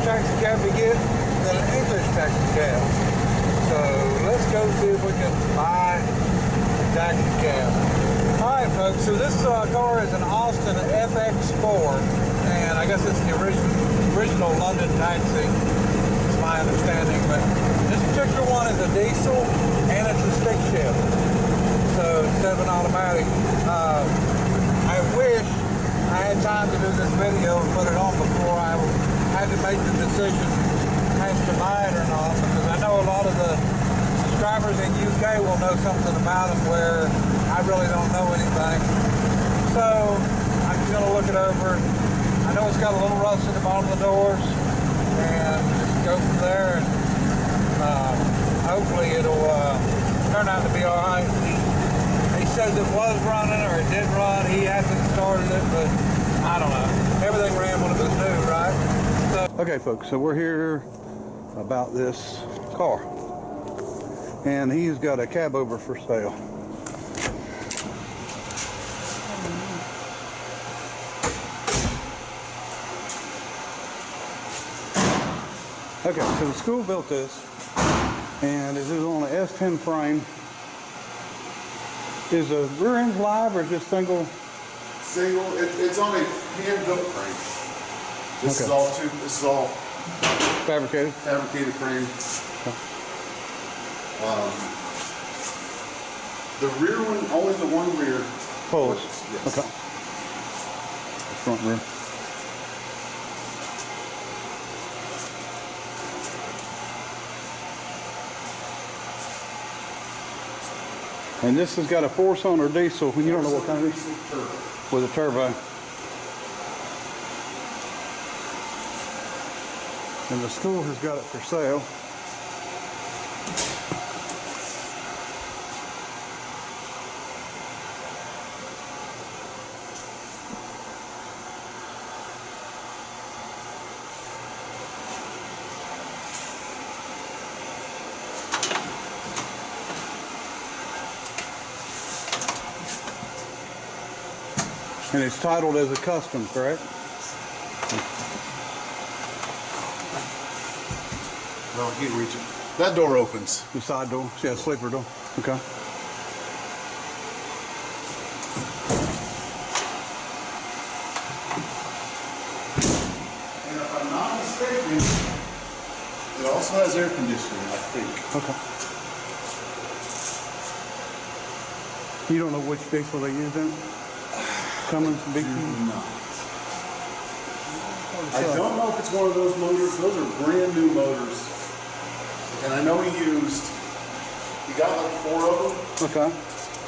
taxi cab we get than an English taxi cab. So let's go see if we can buy a taxi cab. Alright folks, so this car is an Austin FX4, and I guess it's the original London taxi, is my understanding, but this particular one is a diesel and it's a stick shift. So instead of an automatic, I wish I had time to do this video and put it on before I had to make the decision as to buy it or not, because I know a lot of the subscribers in UK will know something about them where I really don't know anything. So I'm just going to look it over. I know it's got a little rust at the bottom of the doors, and just go from there, and hopefully it'll turn out to be alright. He says it was running, or it did run. He hasn't started it, but I don't know. Everything ran when it was new, right? So, okay folks, so we're here about this car, and he's got a Cabover for sale. Okay, so the school built this, and it is on an S10 frame. Is the rear end live or just single? Single. It's on a hand-built frame. This is all Fabricated frame. The rear one, only the one rear. Pulls. Yes. Okay. Front rear. And this has got a 4-cylinder diesel. You don't know what kind of diesel? With a turbo. And the school has got it for sale. And it's titled as a custom, correct? Well, I can't reach it. That door opens. The side door? Yeah, sleeper door. Okay. And if I'm not mistaken, it also has air conditioning, I think. Okay. You don't know which diesel they use in it? Cummins, big No. I don't know if it's one of those motors. Those are brand new motors. And I know he got like 4 of them. Okay.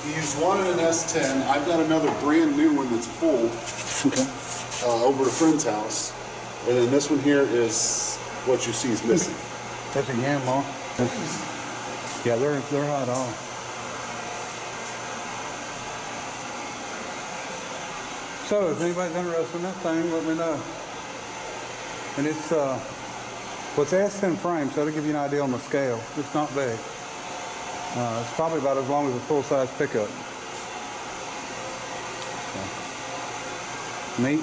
He used one in an S10. I've got another brand new one that's full. Okay. Over at a friend's house. And then this one here is what you see is missing. That's a Yanmar. Yeah, they're hot on. So if anybody's interested in that thing, let me know. And it's what's S10 frame, so to give you an idea on the scale, it's not big. It's probably about as long as a full-size pickup. So, neat.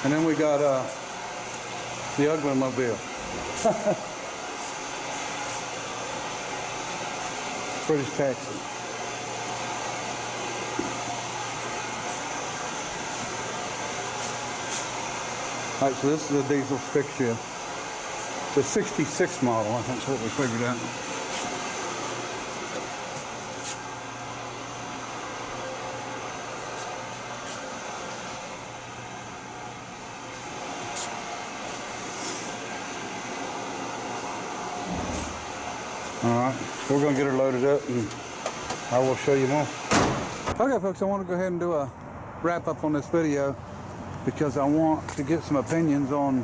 And then we got the Ugly Mobile. British taxi. All right, so this is a diesel stick shift. It's a 66 model, I think that's what we figured out. All right, we're gonna get her loaded up and I will show you more. Okay folks, I want to go ahead and do a wrap up on this video, because I want to get some opinions on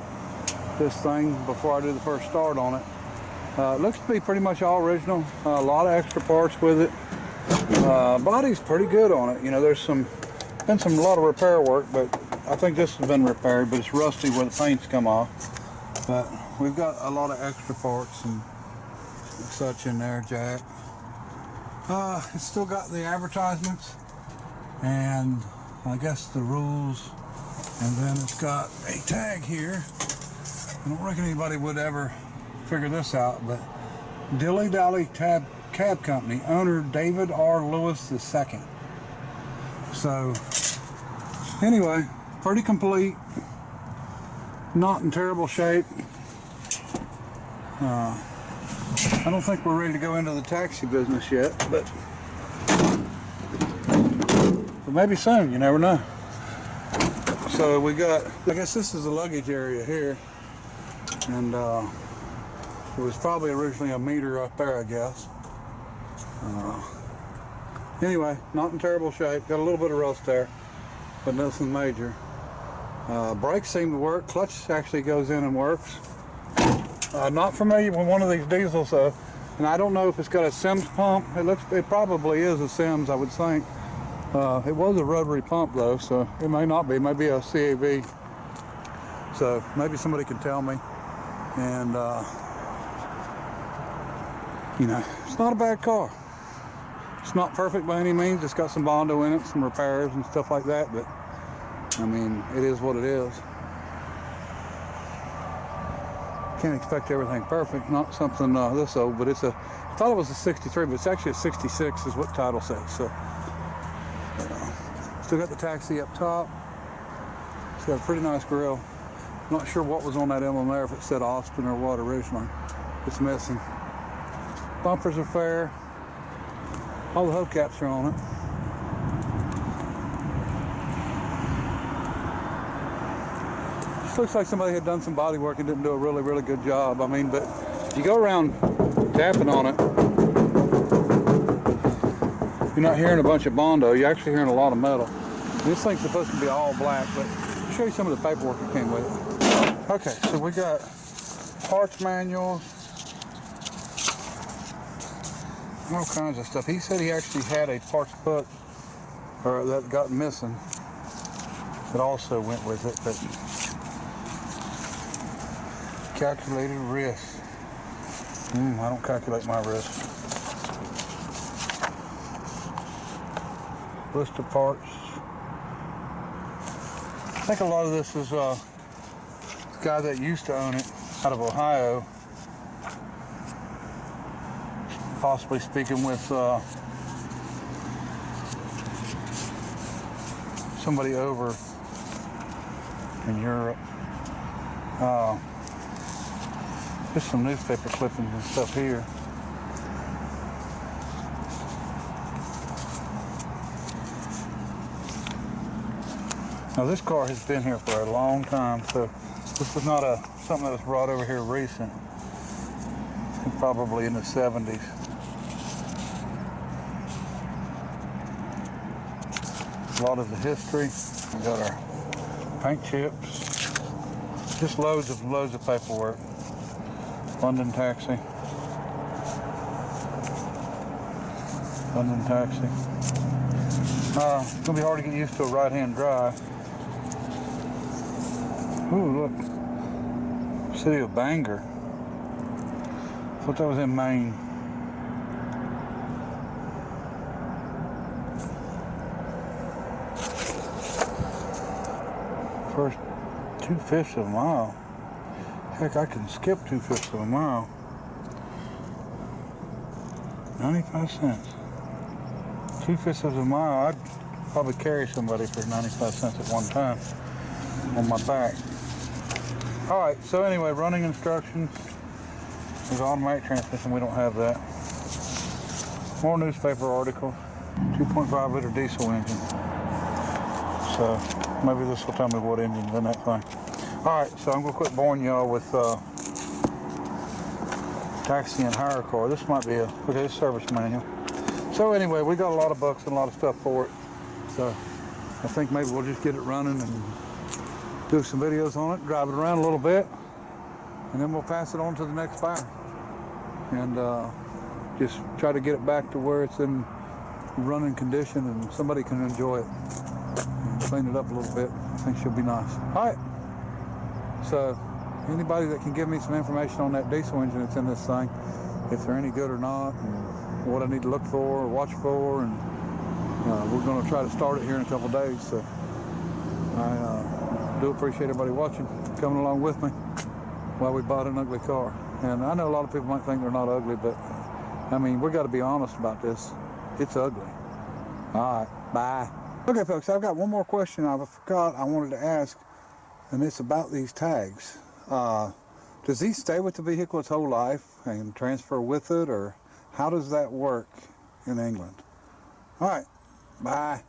this thing before I do the first start on it. It looks to be pretty much all original, a lot of extra parts with it. Body's pretty good on it. You know, there's been a lot of repair work, but I think this has been repaired, but it's rusty where the paint's come off. But we've got a lot of extra parts and such in there, jack. It's still got the advertisements and I guess the rules, and then it's got a tag here I don't reckon anybody would ever figure this out, but Dilly Dally Cab Company, owner David R. Lewis II. So, anyway, pretty complete. Not in terrible shape. I don't think we're ready to go into the taxi business yet, but maybe soon, you never know. So we got, I guess this is the luggage area here, and it was probably originally a meter up there, I guess. Anyway, not in terrible shape. Got a little bit of rust there, but nothing major. Brakes seem to work. Clutch actually goes in and works. Not familiar with one of these diesels though, and I don't know if it's got a Sims pump. It probably is a Sims, I would think. It was a rotary pump though, so it may not be. It may be a CAV. So maybe somebody can tell me. And you know, it's not a bad car. It's not perfect by any means. It's got some Bondo in it, some repairs and stuff like that, but I mean, it is what it is. Can't expect everything perfect. Not something this old, but it's a, I thought it was a 63, but it's actually a 66 is what the title says. So still got the taxi up top. It's got a pretty nice grill. Not sure what was on that emblem there, if it said Austin or what originally. It's missing. Bumpers are fair. All the hubcaps are on it. This looks like somebody had done some body work and didn't do a really, really good job. I mean, but you go around tapping on it, you're not hearing a bunch of Bondo, you're actually hearing a lot of metal. This thing's supposed to be all black, but I'll show you some of the paperwork that came with it. Okay, so we got parts manuals, all kinds of stuff. He said he actually had a parts book, or that got missing, that also went with it, but calculated risk. I don't calculate my risk. List of parts. I think a lot of this is the guy that used to own it out of Ohio. Possibly speaking with somebody over in Europe. Just some newspaper clippings and stuff here. Now this car has been here for a long time, so this is not something that was brought over here recent. It's probably in the 70s. A lot of the history. We got our paint chips. Just loads of paperwork. London taxi. London taxi. It's gonna be hard to get used to a right-hand drive. Ooh, look. City of Bangor. I thought that was in Maine. First 2/5 of a mile. Heck, I can skip 2/5 of a mile. 95 cents. 2/5 of a mile. I'd probably carry somebody for 95 cents at one time on my back. All right, so anyway, running instructions. There's automatic transmission, we don't have that. More newspaper articles. 2.5 liter diesel engine. So maybe this will tell me what engine's in that thing. All right, so I'm gonna quit boring y'all with taxi and hire car. This might be okay, service manual. So anyway, we got a lot of bucks and a lot of stuff for it. So I think maybe we'll just get it running and do some videos on it, drive it around a little bit, and then we'll pass it on to the next buyer. And just try to get it back to where it's in running condition and somebody can enjoy it. And clean it up a little bit. I think she'll be nice. All right. So anybody that can give me some information on that diesel engine that's in this thing, if they're any good or not, and what I need to look for or watch for, and we're going to try to start it here in a couple days. So I do appreciate everybody watching, coming along with me. why we bought an ugly car. And I know a lot of people might think they're not ugly, but I mean, we got to be honest about this. It's ugly. All right, bye. Okay, folks, I've got one more question I forgot I wanted to ask, and it's about these tags. Does these stay with the vehicle its whole life and transfer with it, or how does that work in England? All right, bye.